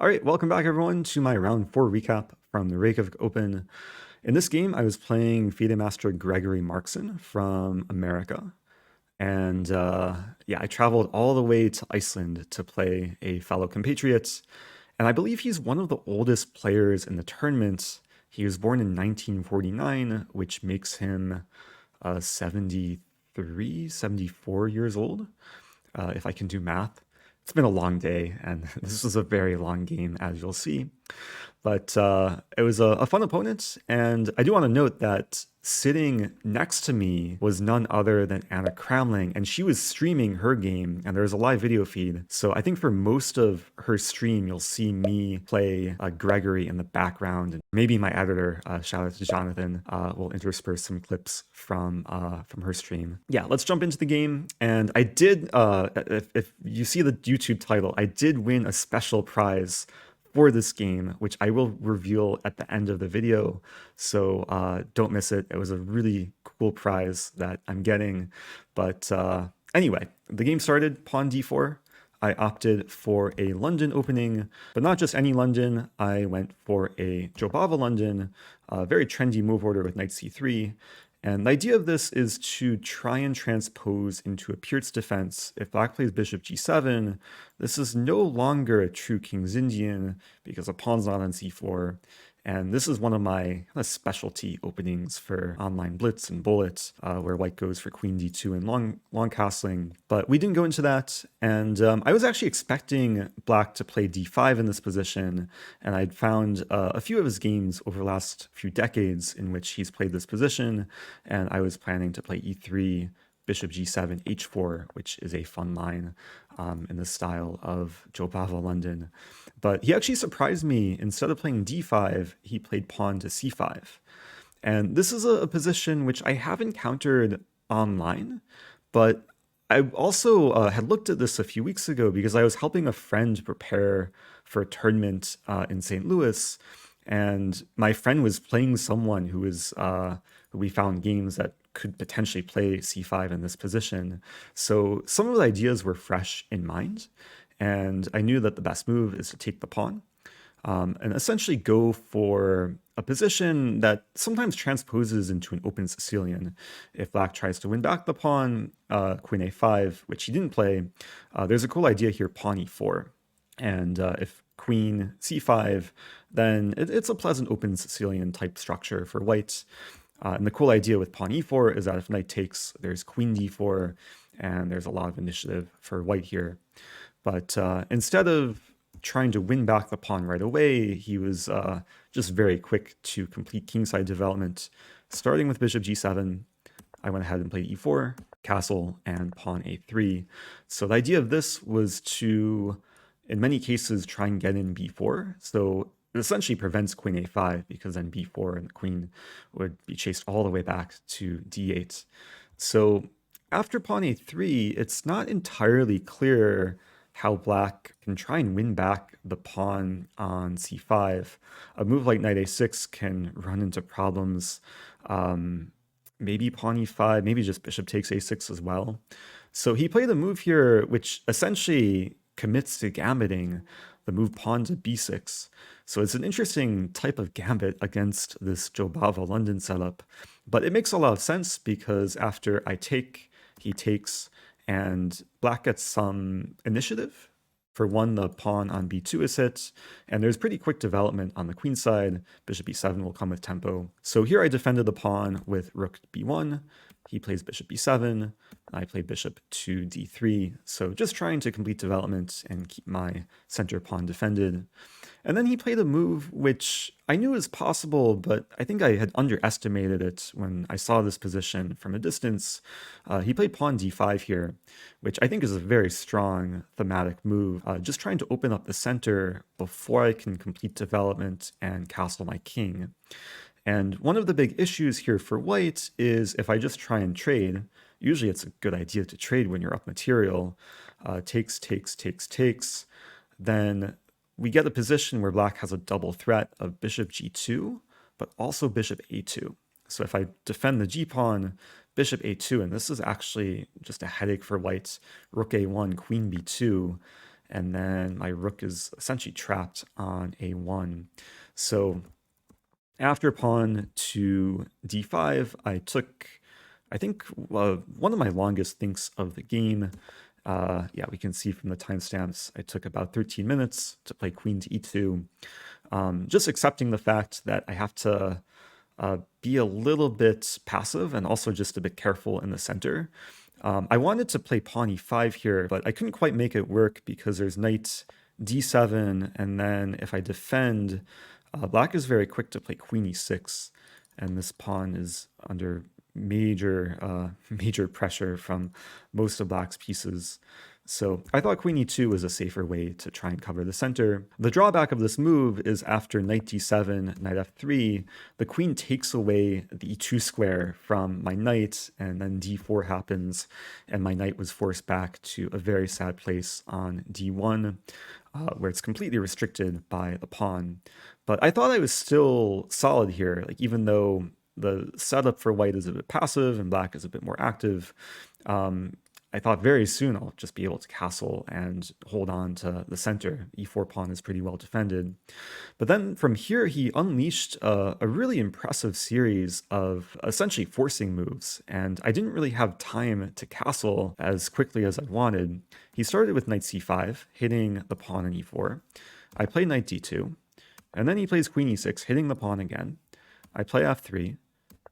All right, welcome back everyone to my round 4 recap from the Reykjavik Open. In this game, I was playing FIDE Master Gregory Markzon from America. And yeah, I traveled all the way to Iceland to play a fellow compatriot. And I believe he's one of the oldest players in the tournament. He was born in 1949, which makes him 73, 74 years old, if I can do math. It's been a long day, and this was a very long game, as you'll see. But it was a fun opponent, and I do want to note that sitting next to me was none other than Anna Kramling, and she was streaming her game, and there was a live video feed. So I think for most of her stream, you'll see me play Gregory in the background, and maybe my editor, shout out to Jonathan, will intersperse some clips from her stream. Yeah, let's jump into the game. And I did, if you see the YouTube title, I did win a special prize for this game, which I will reveal at the end of the video, so don't miss it. It was a really cool prize that I'm getting. But anyway, the game started, pawn d4. I opted for a London opening, but not just any London. I went for a Jobava London, a very trendy move order with knight c3. And the idea of this is to try and transpose into a Pierce defense. If black plays bishop g7, this is no longer a true King's Indian because a pawn's not on c4. And this is one of my kind of specialty openings for online blitz and bullets, where white goes for queen d2 and long castling. But we didn't go into that, and I was actually expecting black to play d5 in this position, and I'd found a few of his games over the last few decades in which he's played this position, and I was planning to play e3, bishop g7, h4, which is a fun line in the style of Jobava London. But he actually surprised me. Instead of playing d5, he played pawn to c5. And this is a position which I have encountered online, but I also had looked at this a few weeks ago because I was helping a friend prepare for a tournament in St. Louis, and my friend was playing someone who was who we found games that could potentially play c5 in this position. So some of the ideas were fresh in mind, and I knew that the best move is to take the pawn and essentially go for a position that sometimes transposes into an open Sicilian. If black tries to win back the pawn, queen a5, which he didn't play, there's a cool idea here, pawn e4. And if queen c5, then it's a pleasant open Sicilian type structure for white. And the cool idea with pawn e4 is that if knight takes, there's queen d4, and there's a lot of initiative for white here. But instead of trying to win back the pawn right away, he was just very quick to complete kingside development. Starting with bishop g7, I went ahead and played e4, castle, and pawn a3. So the idea of this was to, in many cases, try and get in b4. So it essentially prevents queen a5 because then b4 and the queen would be chased all the way back to d8. So after pawn a3, it's not entirely clear how black can try and win back the pawn on c5. A move like knight a6 can run into problems. Maybe pawn e5, maybe just bishop takes a6 as well. So he played a move here which essentially commits to gambiting the move pawn to b6. So it's an interesting type of gambit against this Jobava London setup. But it makes a lot of sense because after I take, he takes, and black gets some initiative. For one, the pawn on b2 is hit, and there's pretty quick development on the queen side. Bishop b7 will come with tempo. So here I defended the pawn with rook b1. He plays bishop b7. I played bishop to d3. So just trying to complete development and keep my center pawn defended. And then he played a move which I knew was possible, but I think I had underestimated it when I saw this position from a distance. He played pawn d5 here, which I think is a very strong thematic move, just trying to open up the center before I can complete development and castle my king. And one of the big issues here for white is if I just try and trade, usually it's a good idea to trade when you're up material, takes, then we get a position where black has a double threat of bishop g2, but also bishop a2. So if I defend the g-pawn, bishop a2, and this is actually just a headache for white, rook a1, queen b2, and then my rook is essentially trapped on a1. So after pawn to d5, I took, I think, one of my longest thinks of the game. Yeah, we can see from the timestamps, I took about 13 minutes to play queen to e2, just accepting the fact that I have to be a little bit passive and also just a bit careful in the center. I wanted to play pawn e5 here, but I couldn't quite make it work because there's knight d7, and then if I defend, black is very quick to play queen e6, and this pawn is under major pressure from most of black's pieces. So I thought queen e2 was a safer way to try and cover the center. The drawback of this move is after knight d7, knight f3, the queen takes away the e2 square from my knight, and then d4 happens, and my knight was forced back to a very sad place on d1, where it's completely restricted by the pawn. But I thought I was still solid here, like even though the setup for white is a bit passive and black is a bit more active. I thought very soon I'll just be able to castle and hold on to the center. e4 pawn is pretty well defended. But then from here, he unleashed a really impressive series of essentially forcing moves, and I didn't really have time to castle as quickly as I wanted. He started with knight c5, hitting the pawn on e4. I play knight d2, and then he plays queen e6, hitting the pawn again. I play f3.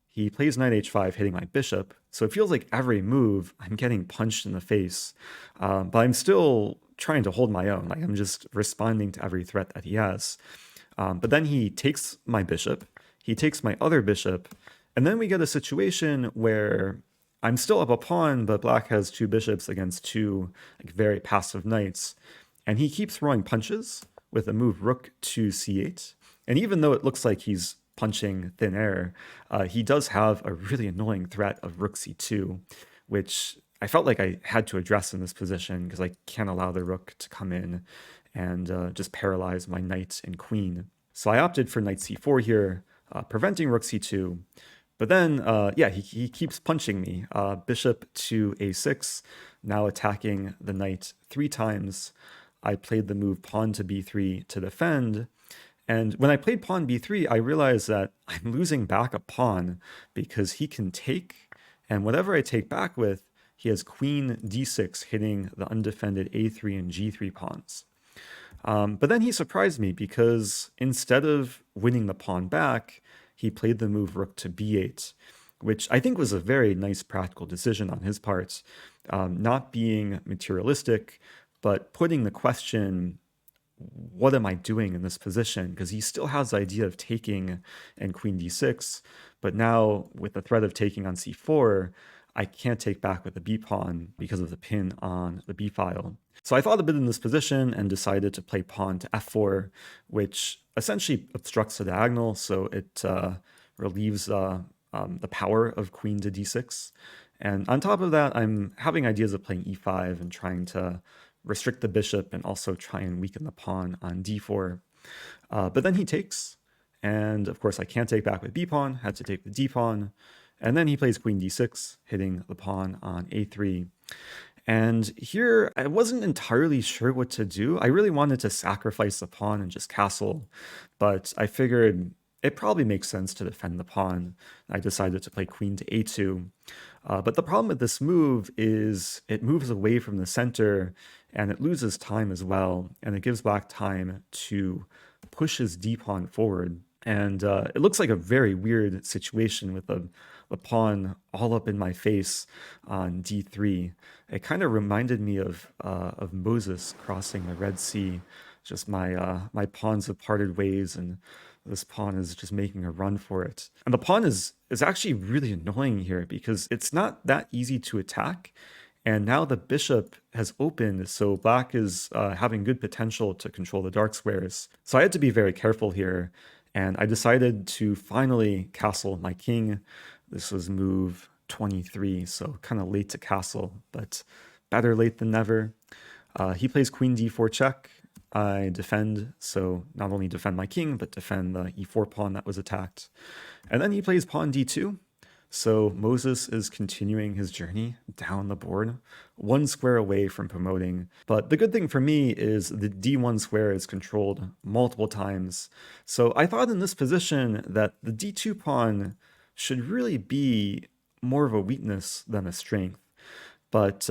He plays knight h5, hitting my bishop. So it feels like every move I'm getting punched in the face, but I'm still trying to hold my own. Like I'm just responding to every threat that he has. But then he takes my bishop, he takes my other bishop, and then we get a situation where I'm still up a pawn, but black has two bishops against two like very passive knights, and he keeps throwing punches with a move rook to c8. And even though it looks like he's punching thin air, he does have a really annoying threat of rook c2, which I felt like I had to address in this position because I can't allow the rook to come in and just paralyze my knight and queen. So I opted for knight c4 here, preventing rook c2. But then, yeah, he keeps punching me. Bishop to a6, now attacking the knight 3 times. I played the move pawn to b3 to defend. And when I played pawn b3, I realized that I'm losing back a pawn because he can take, and whatever I take back with, he has queen d6 hitting the undefended a3 and g3 pawns. But then he surprised me because instead of winning the pawn back, he played the move rook to b8, which I think was a very nice practical decision on his part, not being materialistic, but putting the question, what am I doing in this position? Because he still has the idea of taking and queen d6, but now with the threat of taking on c4, I can't take back with the b pawn because of the pin on the b file. So I thought a bit in this position and decided to play pawn to f4, which essentially obstructs the diagonal, so it relieves the power of queen to d6. And on top of that, I'm having ideas of playing e5 and trying to restrict the bishop and also try and weaken the pawn on d4. But then he takes, and of course I can't take back with b pawn, had to take the d pawn, and then he plays queen d6, hitting the pawn on a3. And here I wasn't entirely sure what to do. I really wanted to sacrifice the pawn and just castle, but I figured it probably makes sense to defend the pawn. I decided to play queen to a2. But the problem with this move is it moves away from the center and it loses time as well. And it gives black time to push his d pawn forward. And it looks like a very weird situation with the pawn all up in my face on d3. It kind of reminded me of Moses crossing the Red Sea. Just my pawns have parted ways, and this pawn is just making a run for it. And the pawn is actually really annoying here because it's not that easy to attack. And now the bishop has opened, so black is having good potential to control the dark squares. So I had to be very careful here. And I decided to finally castle my king. This was move 23, so kind of late to castle, but better late than never. He plays queen d4 check. I defend, so not only defend my king, but defend the e4 pawn that was attacked. And then he plays pawn d2. So Moses is continuing his journey down the board, one square away from promoting. But the good thing for me is the d1 square is controlled multiple times. So I thought in this position that the d2 pawn should really be more of a weakness than a strength. But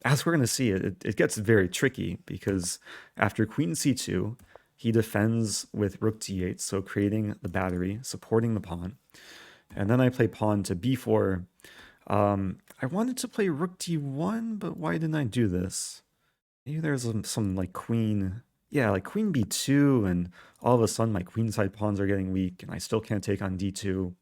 as we're going to see, it gets very tricky because after queen c2, he defends with rook d8, so creating the battery, supporting the pawn. And then I play pawn to b4. I wanted to play rook d1, but why didn't I do this? Maybe there's some like queen, yeah, like queen b2, and all of a sudden my queenside pawns are getting weak, and I still can't take on d2.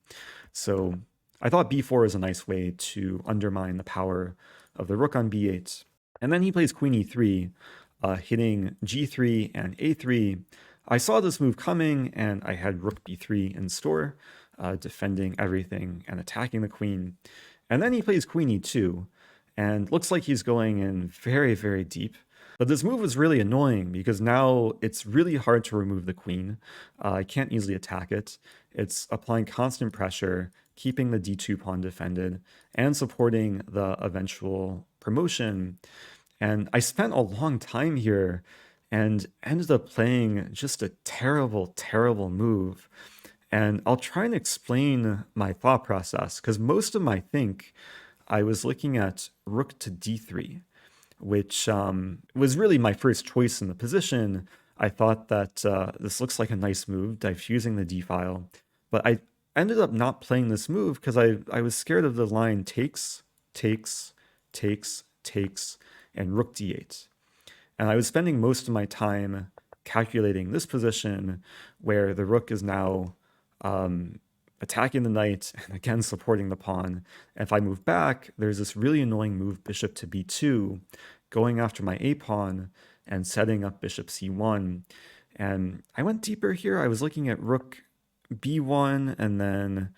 So I thought b4 is a nice way to undermine the power of the rook on b8. And then he plays queen e3, hitting g3 and a3. I saw this move coming, and I had rook b3 in store, defending everything and attacking the queen. And then he plays queen e2, and looks like he's going in very, very deep. But this move was really annoying because now it's really hard to remove the queen. I can't easily attack it. It's applying constant pressure, keeping the d2 pawn defended, and supporting the eventual promotion. And I spent a long time here and ended up playing just a terrible, terrible move. And I'll try and explain my thought process because most of my think I was looking at rook to d3, which was really my first choice in the position. I thought that this looks like a nice move, diffusing the d file. But I ended up not playing this move because I was scared of the line takes, takes, takes, takes, and rook d8. And I was spending most of my time calculating this position where the rook is now attacking the knight and again supporting the pawn. And if I move back, there's this really annoying move, bishop to b2, going after my a pawn and setting up bishop c1. And I went deeper here. I was looking at rook b1 and then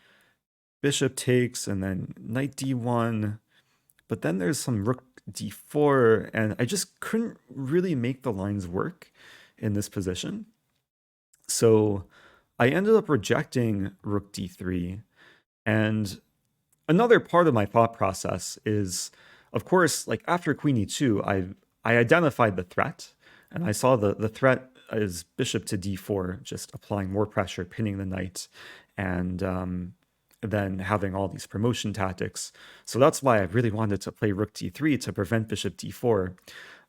bishop takes and then knight d1. But then there's some rook d4, and I just couldn't really make the lines work in this position. So I ended up rejecting rook d3. And another part of my thought process is, of course, like after queen e2, I identified the threat, and I saw the threat is bishop to d4, just applying more pressure, pinning the knight, and then having all these promotion tactics. So that's why I really wanted to play rook d3 to prevent bishop d4.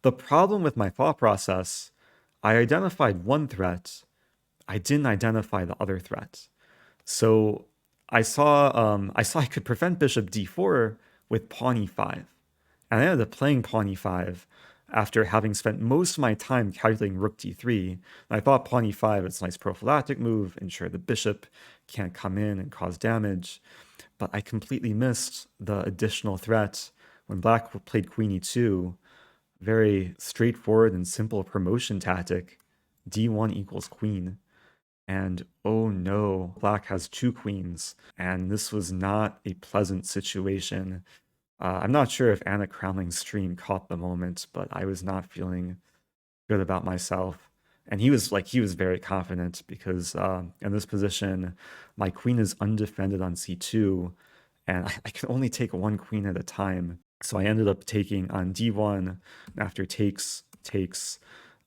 The problem with my thought process, I identified one threat, I didn't identify the other threat. So I saw I could prevent bishop d4 with pawn e5. And I ended up playing pawn e5 after having spent most of my time calculating rook d3. And I thought pawn e5 is a nice prophylactic move, ensure the bishop can't come in and cause damage. But I completely missed the additional threat when black played queen e2. Very straightforward and simple promotion tactic. d1 equals queen. And oh no, black has two queens, and this was not a pleasant situation. I'm not sure if Anna Crowning's stream caught the moment, but I was not feeling good about myself. And he was very confident because in this position, my queen is undefended on c2, and I can only take one queen at a time. So I ended up taking on d1, and after takes,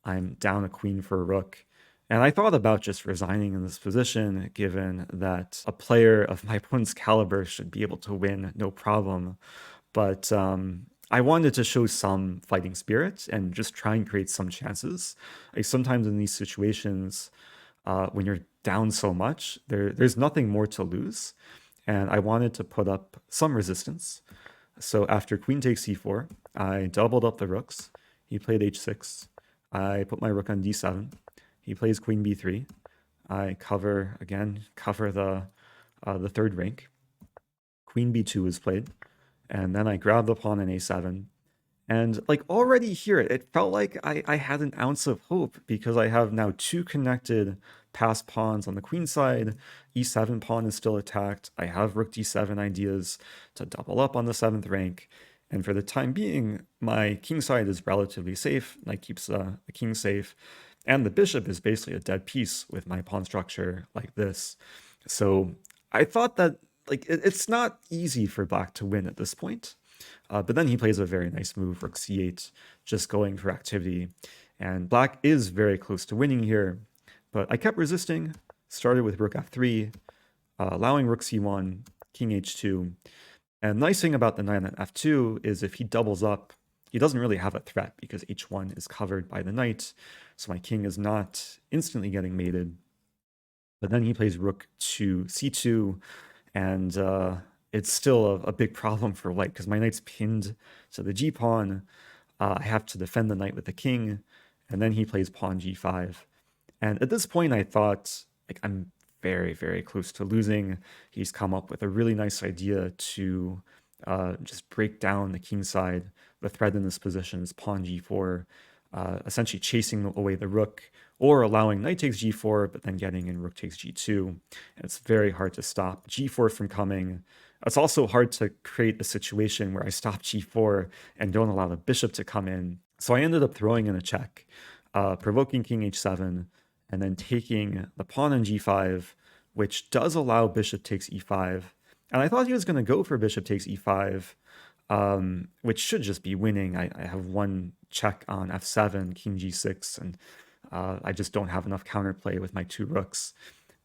I'm down a queen for a rook. And I thought about just resigning in this position, given that a player of my opponent's caliber should be able to win no problem. But I wanted to show some fighting spirit and just try and create some chances. Like sometimes in these situations, when you're down so much, there's nothing more to lose. And I wanted to put up some resistance. So after queen takes c4, I doubled up the rooks. He played h6. I put my rook on d7. He plays queen b3. I cover the third rank. Queen b2 is played. And then I grab the pawn in a7. And like already here, it felt like I had an ounce of hope because I have now two connected passed pawns on the queen side. e7 pawn is still attacked. I have rook d7 ideas to double up on the 7th rank. And for the time being, my king side is relatively safe. Knight keeps the king safe. And the bishop is basically a dead piece with my pawn structure like this. So I thought that like it's not easy for black to win at this point. But then he plays a very nice move, rook c8, just going for activity. And black is very close to winning here, but I kept resisting, started with rook f3, allowing rook c1, king h2. And the nice thing about the knight on f2 is if he doubles up, he doesn't really have a threat because h1 is covered by the knight, so my king is not instantly getting mated. But then he plays rook to c2, and it's still a big problem for white because my knight's pinned to the g-pawn. I have to defend the knight with the king, and then he plays pawn g5. And at this point, I thought, like, I'm very, very close to losing. He's come up with a really nice idea to just break down the king side. The threat in this position is pawn g4, essentially chasing away the rook, or allowing knight takes g4, but then getting in rook takes g2. And it's very hard to stop g4 from coming. It's also hard to create a situation where I stop g4 and don't allow the bishop to come in. So I ended up throwing in a check, provoking king h7, and then taking the pawn on g5, which does allow bishop takes e5. And I thought he was going to go for bishop takes e5, which should just be winning. I have one check on f7, king g6, and I just don't have enough counterplay with my two rooks.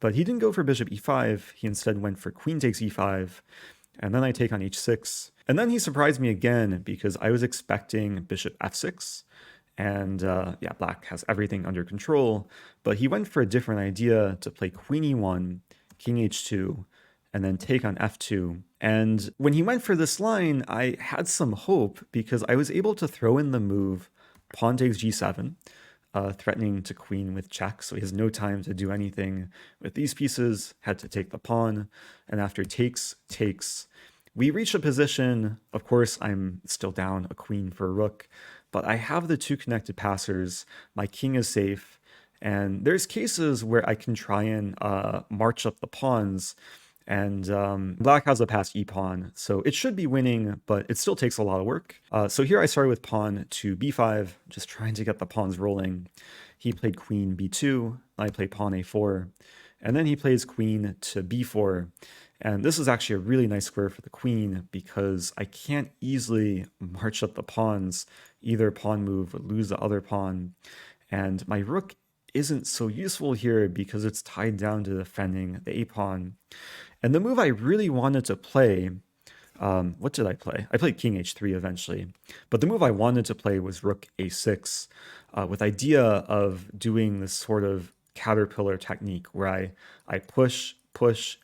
But he didn't go for bishop e5. He instead went for queen takes e5, and then I take on h6. And then he surprised me again because I was expecting bishop f6. And yeah, black has everything under control, but he went for a different idea to play queen e1, king h2, and then take on f2. And when he went for this line, I had some hope because I was able to throw in the move pawn takes g7, threatening to queen with check, so he has no time to do anything with these pieces, had to take the pawn, and after takes, we reach a position, of course I'm still down a queen for a rook, but I have the two connected passers, my king is safe, and there's cases where I can try and march up the pawns, and black has a passed e-pawn, so it should be winning, but it still takes a lot of work. So here I started with pawn to b5, just trying to get the pawns rolling. He played queen b2, I played pawn a4, and then he plays queen to b4. And this is actually a really nice square for the queen because I can't easily march up the pawns. Either pawn move would lose the other pawn. And my rook isn't so useful here because it's tied down to defending the a-pawn. And the move I really wanted to play, what did I play? I played king h3 eventually. But the move I wanted to play was rook a6, with idea of doing this sort of caterpillar technique where I push,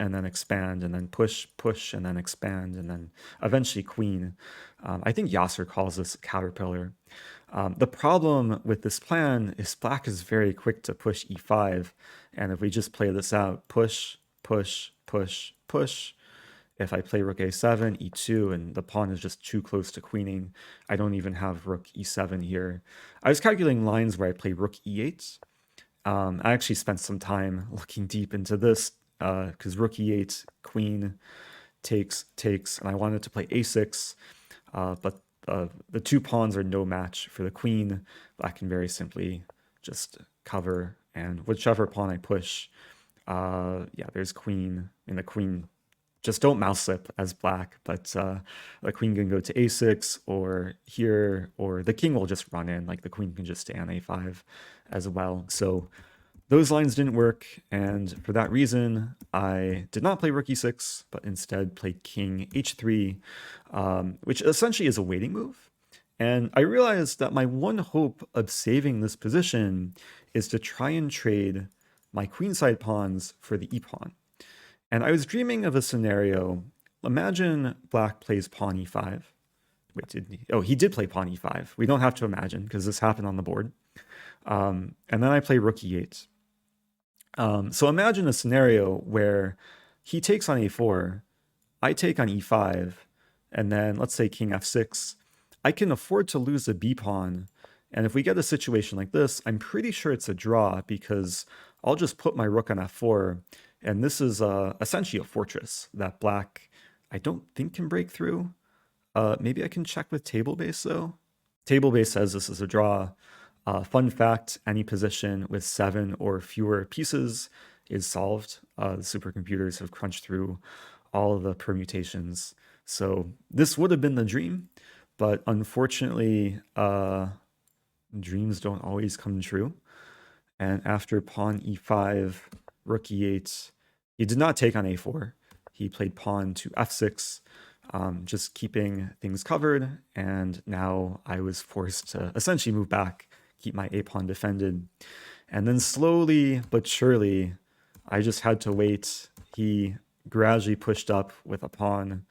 and then expand, and then push, and then expand, and then eventually queen. I think Yasser calls this caterpillar. The problem with this plan is black is very quick to push e5, and if we just play this out, push, if I play rook a7, e2, and the pawn is just too close to queening, I don't even have rook e7 here. I was calculating lines where I play rook e8. I actually spent some time looking deep into this because rook e8, queen takes, and I wanted to play a6, but the two pawns are no match for the queen. Black can very simply just cover, and whichever pawn I push, yeah, there's queen, and the queen, just don't mouse slip as black, but the queen can go to a6 or here, or the king will just run in, like the queen can just stay on a5 as well. So those lines didn't work, and for that reason, I did not play rook e6, but instead played king h3, which essentially is a waiting move. And I realized that my one hope of saving this position is to try and trade my queenside pawns for the e-pawn. And I was dreaming of a scenario. Imagine black plays pawn e5. Wait, did he? Oh, he did play pawn e5. We don't have to imagine because this happened on the board. And then I play rook e8. So imagine a scenario where he takes on a4, I take on e5, and then let's say king f6. I can afford to lose a b-pawn, and if we get a situation like this, I'm pretty sure it's a draw because I'll just put my rook on f4, and this is essentially a fortress that black, I don't think, can break through. Maybe I can check with table base though. Table base says this is a draw. Fun fact, any position with 7 or fewer pieces is solved. The supercomputers have crunched through all of the permutations. So this would have been the dream, but unfortunately, dreams don't always come true. And after pawn e5, rook e8, he did not take on a4. He played pawn to f6, just keeping things covered. And now I was forced to essentially move back, keep my a pawn defended. And then slowly but surely, I just had to wait. He gradually pushed up with a pawn.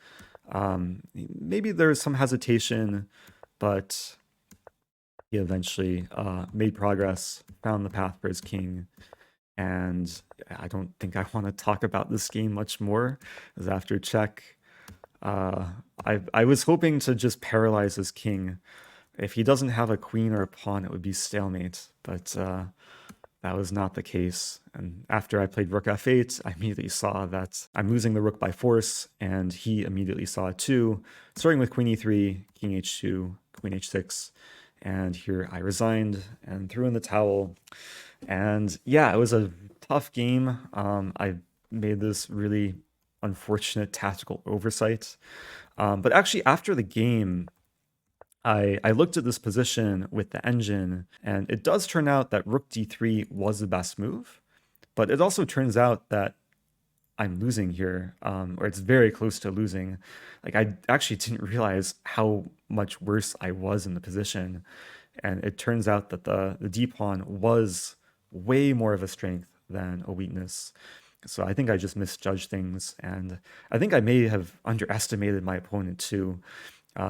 Maybe there was some hesitation, but he eventually made progress, found the path for his king. And I don't think I want to talk about this game much more, because after check, I was hoping to just paralyze his king. If he doesn't have a queen or a pawn, it would be stalemate, but that was not the case. And after I played rook f8, I immediately saw that I'm losing the rook by force, and he immediately saw it too, starting with queen e3, king h2, queen h6, and here I resigned and threw in the towel. And yeah, it was a tough game. I made this really unfortunate tactical oversight. But actually, after the game, I looked at this position with the engine, and it does turn out that rook d3 was the best move. But it also turns out that I'm losing here, or it's very close to losing. Like, I actually didn't realize how much worse I was in the position. And it turns out that the d pawn was way more of a strength than a weakness. So I think I just misjudged things, and I think I may have underestimated my opponent too.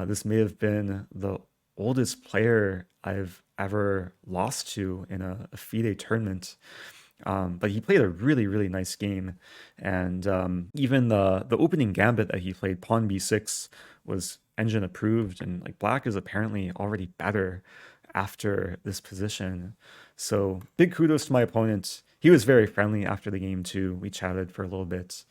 This may have been the oldest player I've ever lost to in a FIDE tournament. But he played a really, really nice game. And even the opening gambit that he played, pawn b6, was engine approved. And like black is apparently already better after this position. So big kudos to my opponent. He was very friendly after the game too. We chatted for a little bit.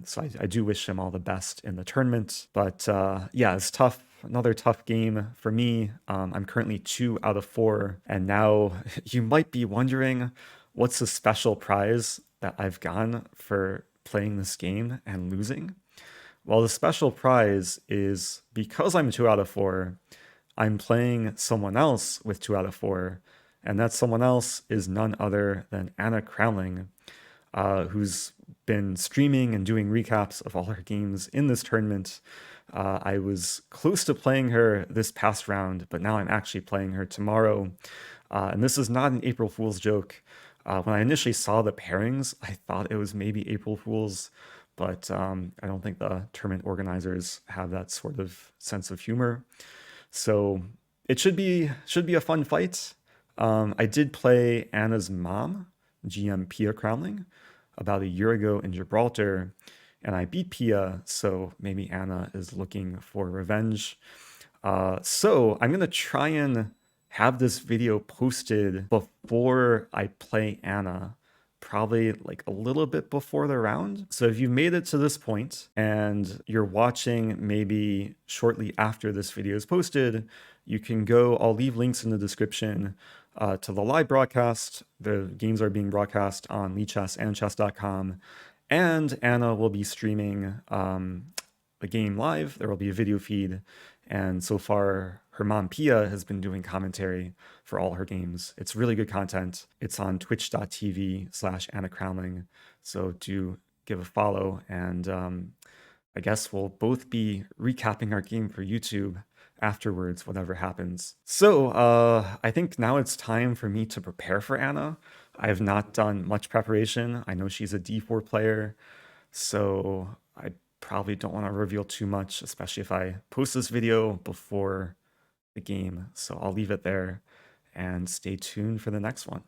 So I do wish him all the best in the tournament. But yeah, it's tough. Another tough game for me. I'm currently 2 out of 4. And now you might be wondering, what's the special prize that I've gotten for playing this game and losing? Well, the special prize is, because I'm 2 out of 4, I'm playing someone else with 2 out of 4. And that someone else is none other than Anna Crowling, who's been streaming and doing recaps of all her games in this tournament. I was close to playing her this past round, but now I'm actually playing her tomorrow. And this is not an April Fool's joke. When I initially saw the pairings, I thought it was maybe April Fool's, but I don't think the tournament organizers have that sort of sense of humor. So it should be a fun fight. I did play Anna's mom, GM Pia Crowling, about a year ago in Gibraltar, and I beat Pia, so maybe Anna is looking for revenge. So I'm going to try and have this video posted before I play Anna, probably like a little bit before the round. So if you've made it to this point and you're watching maybe shortly after this video is posted, you can go, I'll leave links in the description to the live broadcast. The games are being broadcast on Lichess and chess.com. And Anna will be streaming the game live. There will be a video feed. And so far, her mom Pia has been doing commentary for all her games. It's really good content. It's on twitch.tv/Anna Crowling. So do give a follow. And I guess we'll both be recapping our game for YouTube afterwards, whatever happens. So I think now it's time for me to prepare for Anna. I have not done much preparation. I know she's a d4 player, so I probably don't want to reveal too much, especially if I post this video before the game. So I'll leave it there and stay tuned for the next one.